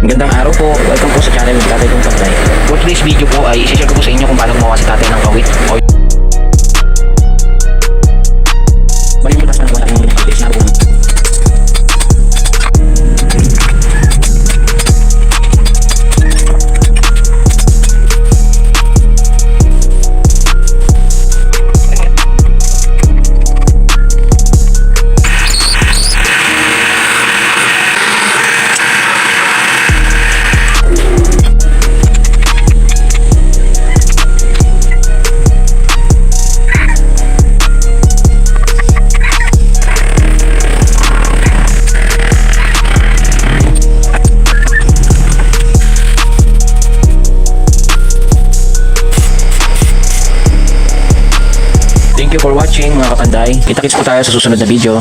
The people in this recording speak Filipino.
Magandang araw po. Welcome po sa channel ng Tatay Kong Panday. For today's video po ay i-share ko po sa inyo kung paano gumawa si tatay ng kawit. Malimutas pa na natin yung updates na po. Thank you for watching mga kapanday. Kita-kits po tayo sa susunod na video.